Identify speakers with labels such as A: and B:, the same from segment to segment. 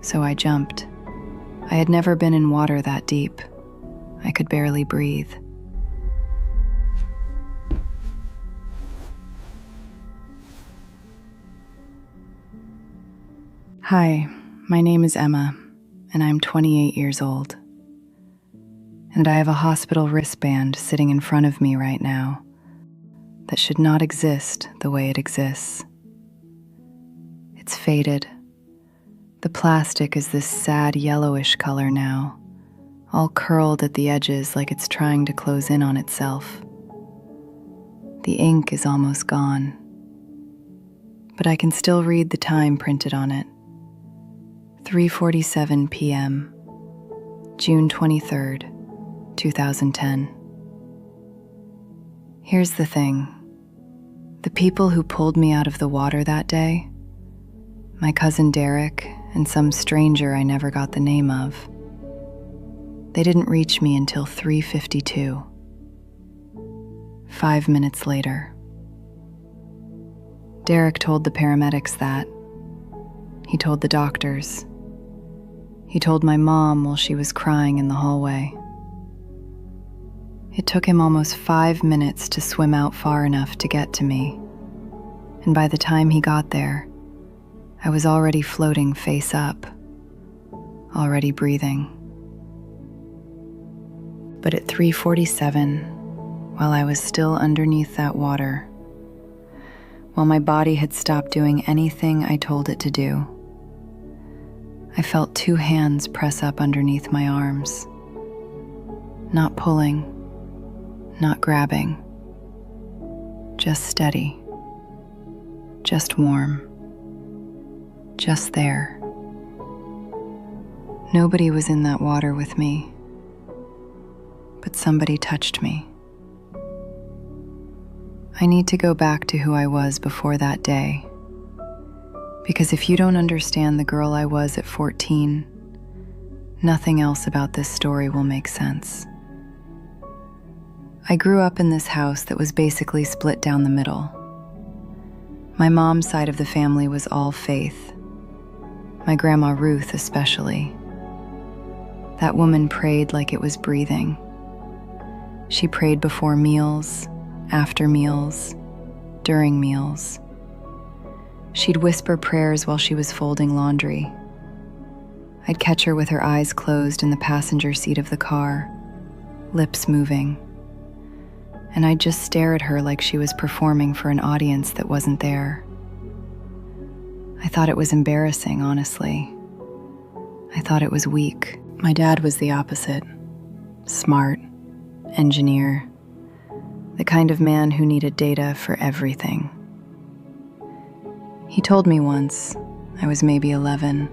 A: so I jumped. I had never been in water that deep. I could barely breathe. Hi, my name is Emma, and I'm 28 years old. And I have a hospital wristband sitting in front of me right now that should not exist the way it exists. It's faded. The plastic is this sad yellowish color now, all curled at the edges like it's trying to close in on itself. The ink is almost gone, but I can still read the time printed on it. 3:47 p.m., June 23rd, 2010. Here's the thing. The people who pulled me out of the water that day, my cousin Derek and some stranger I never got the name of, they didn't reach me until 3:52. 5 minutes later. Derek told the paramedics that. He told the doctors. He told my mom while she was crying in the hallway. It took him almost 5 minutes to swim out far enough to get to me, and by the time he got there, I was already floating face up, already breathing. But at 3:47, while I was still underneath that water, while my body had stopped doing anything I told it to do, I felt 2 hands press up underneath my arms. Not pulling, not grabbing, just steady, just warm, just there. Nobody was in that water with me, but somebody touched me. I need to go back to who I was before that day, because if you don't understand the girl I was at 14, nothing else about this story will make sense. I grew up in this house that was basically split down the middle. My mom's side of the family was all faith, my grandma Ruth especially. That woman prayed like it was breathing. She prayed before meals, after meals, during meals. She'd whisper prayers while she was folding laundry. I'd catch her with her eyes closed in the passenger seat of the car, lips moving. And I'd just stare at her like she was performing for an audience that wasn't there. I thought it was embarrassing, honestly. I thought it was weak. My dad was the opposite. Smart, engineer, the kind of man who needed data for everything. He told me once, I was maybe 11,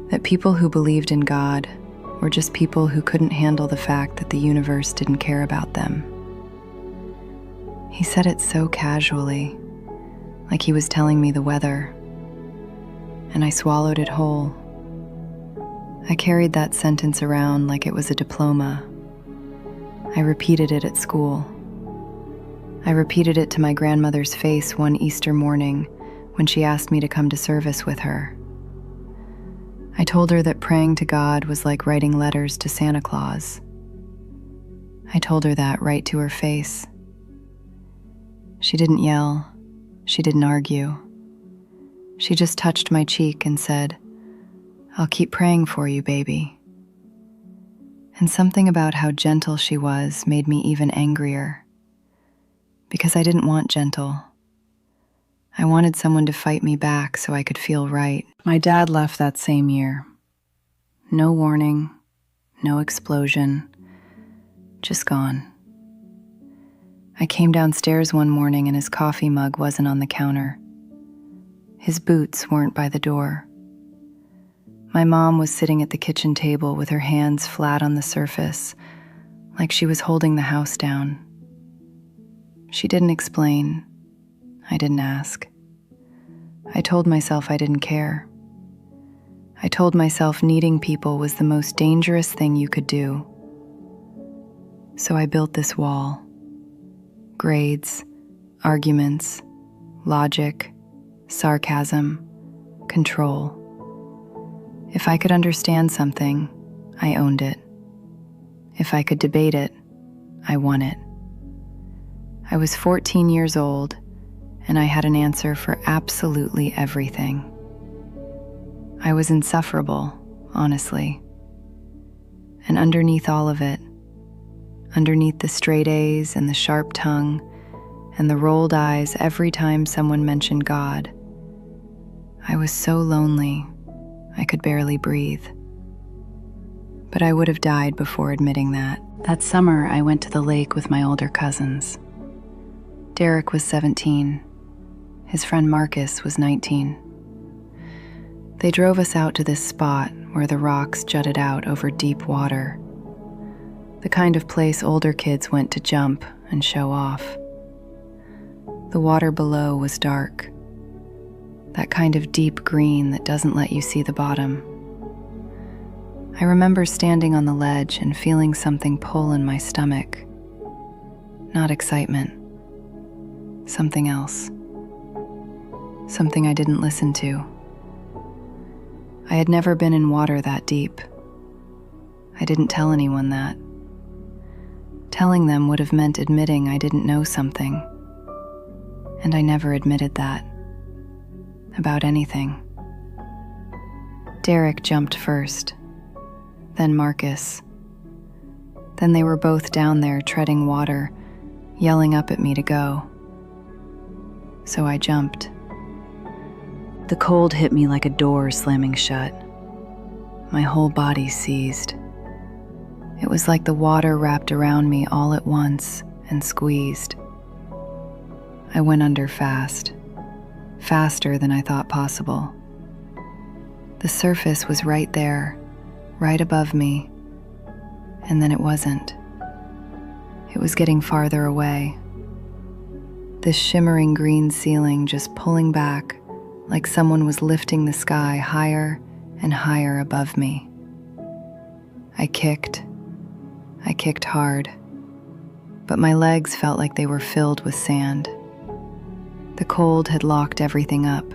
A: that people who believed in God were just people who couldn't handle the fact that the universe didn't care about them. He said it so casually, like he was telling me the weather, and I swallowed it whole. I carried that sentence around like it was a diploma. I repeated it at school. I repeated it to my grandmother's face one Easter morning when she asked me to come to service with her. I told her that praying to God was like writing letters to Santa Claus. I told her that right to her face. She didn't yell. She didn't argue. She just touched my cheek and said, "I'll keep praying for you, baby." And something about how gentle she was made me even angrier, because I didn't want gentle. I wanted someone to fight me back so I could feel right. My dad left that same year. No warning, no explosion, just gone. I came downstairs one morning and his coffee mug wasn't on the counter. His boots weren't by the door. My mom was sitting at the kitchen table with her hands flat on the surface, like she was holding the house down. She didn't explain. I didn't ask. I told myself I didn't care. I told myself needing people was the most dangerous thing you could do. So I built this wall. Grades, arguments, logic, sarcasm, control. If I could understand something, I owned it. If I could debate it, I won it. I was 14 years old, and I had an answer for absolutely everything. I was insufferable, honestly. And underneath all of it, underneath the straight A's and the sharp tongue and the rolled eyes every time someone mentioned God, I was so lonely I could barely breathe. But I would have died before admitting that. That summer, I went to the lake with my older cousins. Derek was 17. His friend Marcus was 19. They drove us out to this spot where the rocks jutted out over deep water, the kind of place older kids went to jump and show off. The water below was dark, that kind of deep green that doesn't let you see the bottom. I remember standing on the ledge and feeling something pull in my stomach. Not excitement. Something else. Something I didn't listen to. I had never been in water that deep. I didn't tell anyone that. Telling them would have meant admitting I didn't know something. And I never admitted that. About anything. Derek jumped first. Then Marcus. Then they were both down there treading water, yelling up at me to go. So I jumped. The cold hit me like a door slamming shut. My whole body seized. It was like the water wrapped around me all at once and squeezed. I went under fast, faster than I thought possible. The surface was right there, right above me, and then it wasn't. It was getting farther away. This shimmering green ceiling just pulling back like someone was lifting the sky higher and higher above me. I kicked hard, but my legs felt like they were filled with sand. The cold had locked everything up.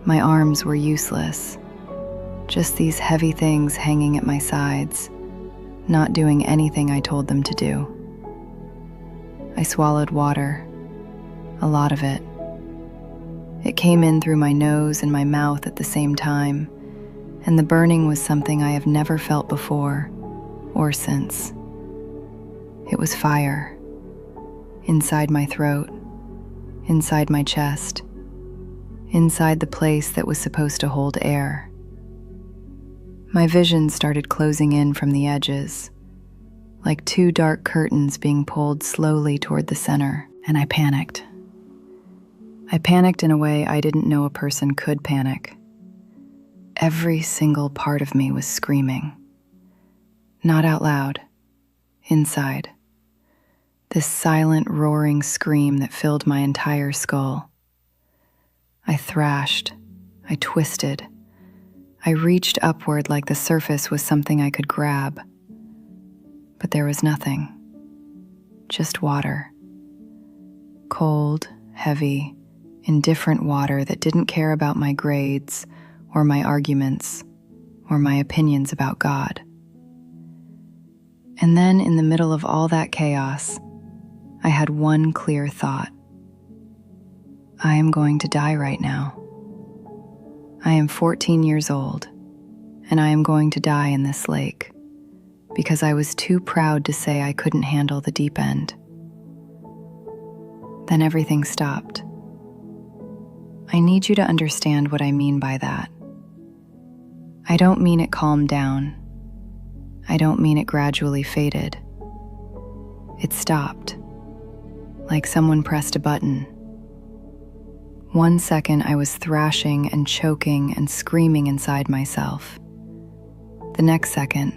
A: My arms were useless, just these heavy things hanging at my sides, not doing anything I told them to do. I swallowed water, a lot of it. It came in through my nose and my mouth at the same time, and the burning was something I have never felt before or since. It was fire, inside my throat, inside my chest, inside the place that was supposed to hold air. My vision started closing in from the edges, like two dark curtains being pulled slowly toward the center, and I panicked. I panicked in a way I didn't know a person could panic. Every single part of me was screaming. Not out loud, inside. This silent, roaring scream that filled my entire skull. I thrashed, I twisted. I reached upward like the surface was something I could grab. But there was nothing. Just water. Cold, heavy, indifferent water that didn't care about my grades or my arguments or my opinions about God. And then in the middle of all that chaos, I had one clear thought. I am going to die right now. I am 14 years old, and I am going to die in this lake because I was too proud to say I couldn't handle the deep end. Then everything stopped. I need you to understand what I mean by that. I don't mean it calmed down. I don't mean it gradually faded. It stopped, like someone pressed a button. 1 second I was thrashing and choking and screaming inside myself. The next second,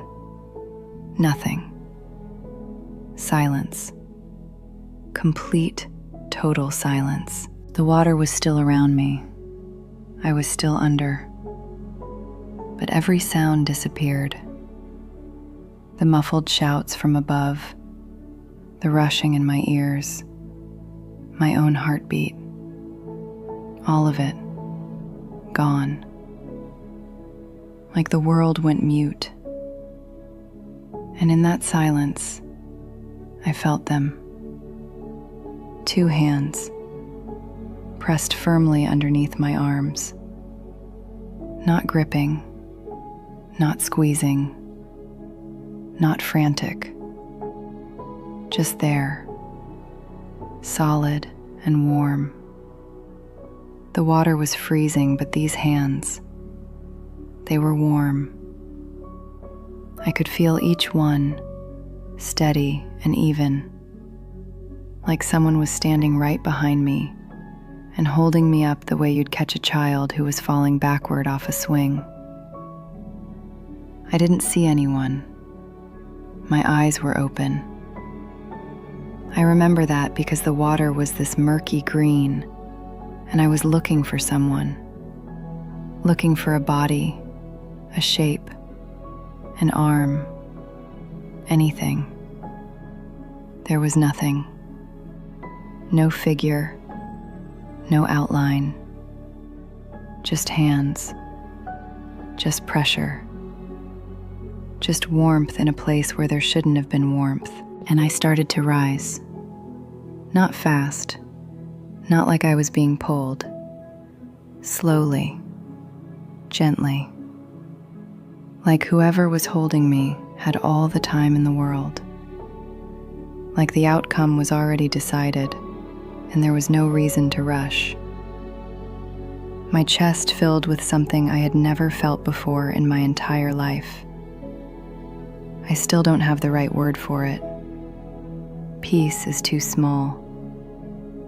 A: nothing. Silence. Complete, total silence. The water was still around me. I was still under. But every sound disappeared. The muffled shouts from above, the rushing in my ears, my own heartbeat. All of it, gone. like the world went mute. And in that silence, I felt them. 2 hands, pressed firmly underneath my arms. Not gripping, not squeezing, not frantic. Just there, solid and warm. The water was freezing, but these hands, they were warm. I could feel each one, steady and even, like someone was standing right behind me and holding me up the way you'd catch a child who was falling backward off a swing. I didn't see anyone. My eyes were open. I remember that because the water was this murky green, and I was looking for someone, looking for a body, a shape, an arm, anything. There was nothing. No figure, no outline. Just hands, just pressure, just warmth in a place where there shouldn't have been warmth. And I started to rise. Not fast, not like I was being pulled. Slowly, gently. Like whoever was holding me had all the time in the world. Like the outcome was already decided, and there was no reason to rush. My chest filled with something I had never felt before in my entire life. I still don't have the right word for it. Peace is too small.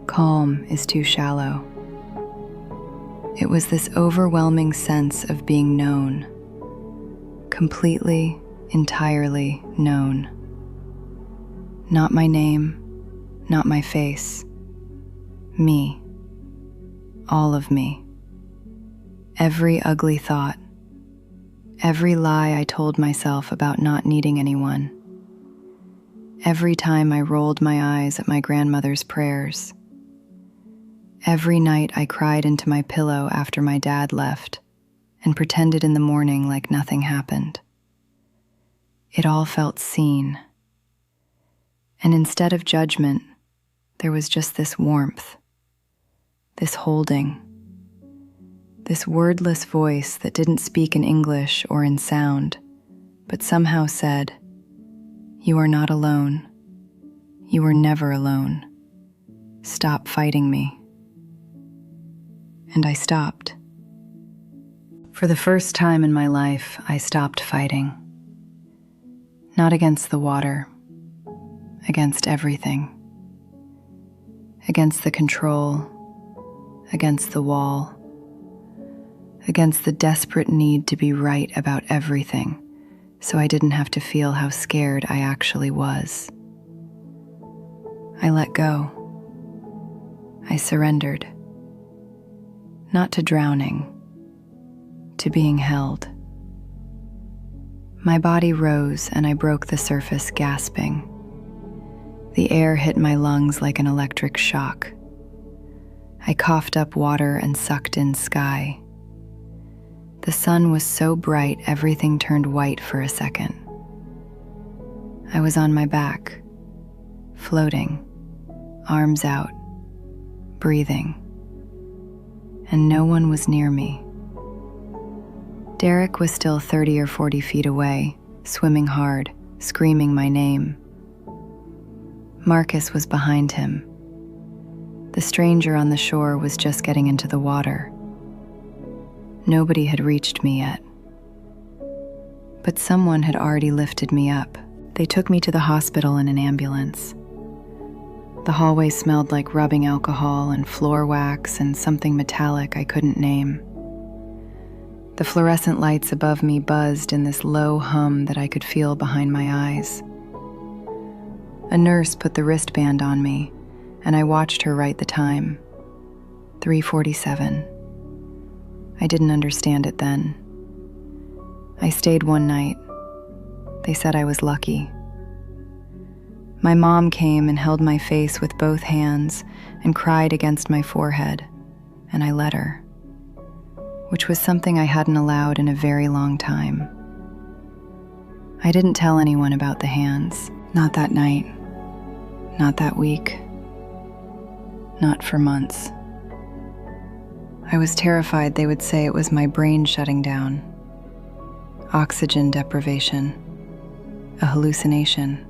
A: Calm is too shallow. It was this overwhelming sense of being known. Completely, entirely known. Not my name, not my face. Me. All of me. Every ugly thought. Every lie I told myself about not needing anyone. Every time I rolled my eyes at my grandmother's prayers. Every night I cried into my pillow after my dad left and pretended in the morning like nothing happened. It all felt seen. And instead of judgment, there was just this warmth, this holding, this wordless voice that didn't speak in English or in sound, but somehow said, "You are not alone. You were never alone. Stop fighting me." And I stopped. For the first time in my life, I stopped fighting. Not against the water, against everything. Against the control, against the wall, against the desperate need to be right about everything, so I didn't have to feel how scared I actually was. I let go. I surrendered. Not to drowning, to being held. My body rose and I broke the surface gasping. The air hit my lungs like an electric shock. I coughed up water and sucked in sky. The sun was so bright everything turned white for a second. I was on my back, floating, arms out, breathing. And no one was near me. Derek was still 30 or 40 feet away, swimming hard, screaming my name. Marcus was behind him. The stranger on the shore was just getting into the water. Nobody had reached me yet. But someone had already lifted me up. They took me to the hospital in an ambulance. The hallway smelled like rubbing alcohol and floor wax and something metallic I couldn't name. The fluorescent lights above me buzzed in this low hum that I could feel behind my eyes. A nurse put the wristband on me, and I watched her write the time. 3:47. I didn't understand it then. I stayed one night. They said I was lucky. My mom came and held my face with both hands and cried against my forehead, and I let her. which was something I hadn't allowed in a very long time. I didn't tell anyone about the hands, not that night, not that week, not for months. I was terrified they would say it was my brain shutting down, oxygen deprivation, a hallucination,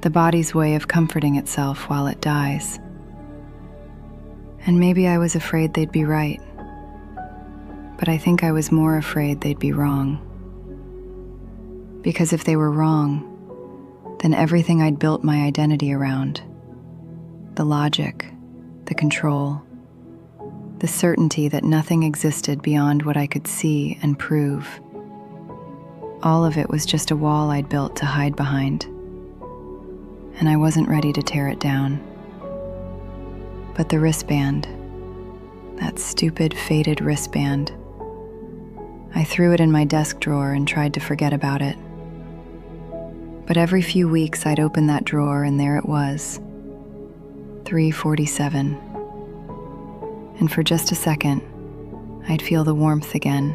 A: the body's way of comforting itself while it dies. And maybe I was afraid they'd be right, but I think I was more afraid they'd be wrong. Because if they were wrong, then everything I'd built my identity around, the logic, the control, the certainty that nothing existed beyond what I could see and prove, all of it was just a wall I'd built to hide behind, and I wasn't ready to tear it down. But the wristband, that stupid, faded wristband, I threw it in my desk drawer and tried to forget about it. But every few weeks I'd open that drawer and there it was, 3:47. And for just a second, I'd feel the warmth again.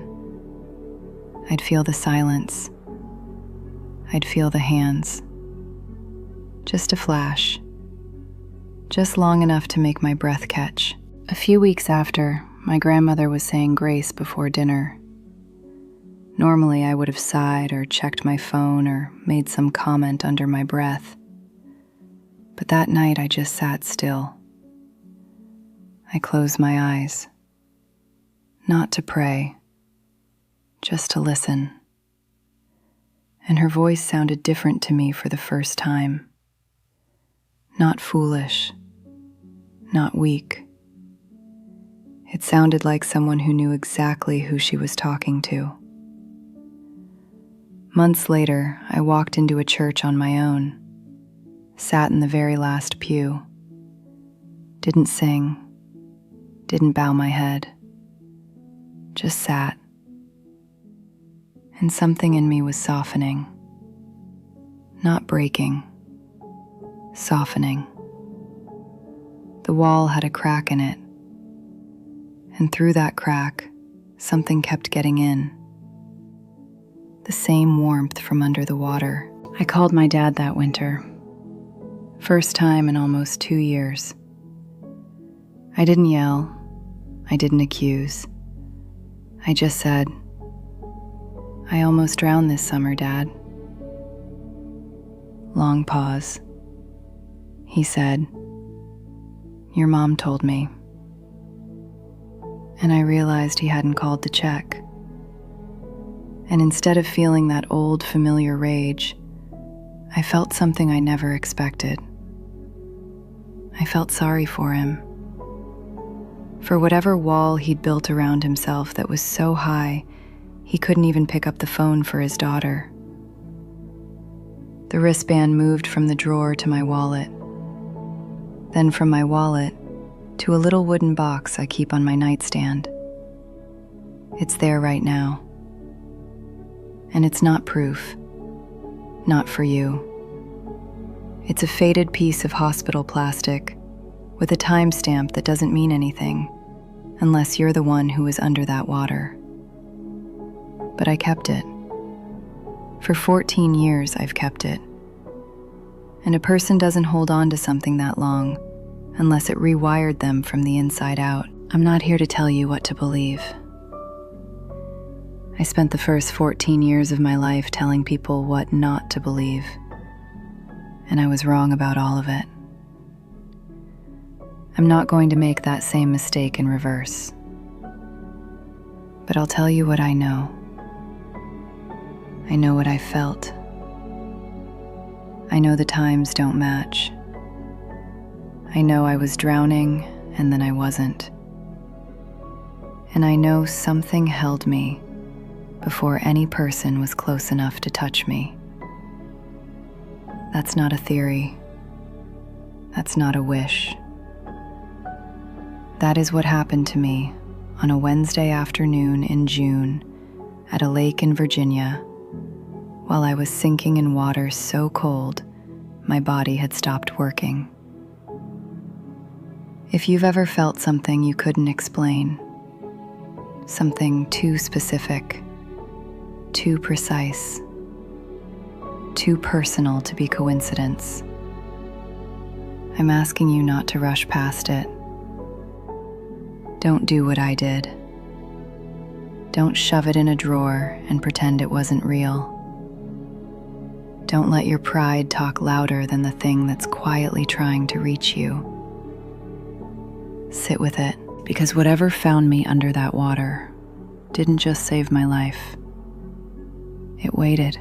A: I'd feel the silence. I'd feel the hands. Just a flash. Just long enough to make my breath catch. A few weeks after, my grandmother was saying grace before dinner. Normally, I would have sighed or checked my phone or made some comment under my breath. But that night, I just sat still. I closed my eyes. Not to pray, just to listen. And her voice sounded different to me for the first time. Not foolish, not weak. It sounded like someone who knew exactly who she was talking to. Months later, I walked into a church on my own, sat in the very last pew, didn't sing, didn't bow my head, just sat. And something in me was softening, not breaking, softening. The wall had a crack in it, and through that crack, something kept getting in. The same warmth from under the water. I called my dad that winter. First time in almost 2 years. I didn't yell. I didn't accuse. I just said, "I almost drowned this summer, Dad." Long pause. He said, "Your mom told me." And I realized he hadn't called to check. And instead of feeling that old familiar rage, I felt something I never expected. I felt sorry for him. For whatever wall he'd built around himself that was so high, he couldn't even pick up the phone for his daughter. The wristband moved from the drawer to my wallet, then from my wallet to a little wooden box I keep on my nightstand. It's there right now. And it's not proof, not for you. It's a faded piece of hospital plastic with a timestamp that doesn't mean anything unless you're the one who was under that water. But I kept it. For 14 years, I've kept it. And a person doesn't hold on to something that long unless it rewired them from the inside out. I'm not here to tell you what to believe. I spent the first 14 years of my life telling people what not to believe, and I was wrong about all of it. I'm not going to make that same mistake in reverse. But I'll tell you what I know. I know what I felt. I know the times don't match. I know I was drowning and then I wasn't. And I know something held me before any person was close enough to touch me. That's not a theory. That's not a wish. That is what happened to me on a Wednesday afternoon in June at a lake in Virginia while I was sinking in water so cold my body had stopped working. If you've ever felt something you couldn't explain, something too specific, too precise, too personal to be coincidence. I'm asking you not to rush past it. Don't do what I did. Don't shove it in a drawer and pretend it wasn't real. Don't let your pride talk louder than the thing that's quietly trying to reach you. Sit with it, because whatever found me under that water didn't just save my life. It waited.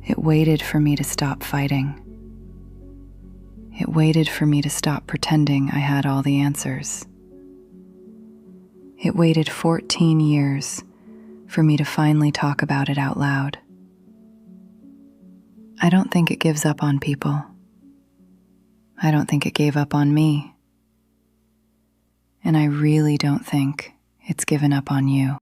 A: It waited for me to stop fighting. It waited for me to stop pretending I had all the answers. It waited 14 years for me to finally talk about it out loud. I don't think it gives up on people. I don't think it gave up on me. And I really don't think it's given up on you.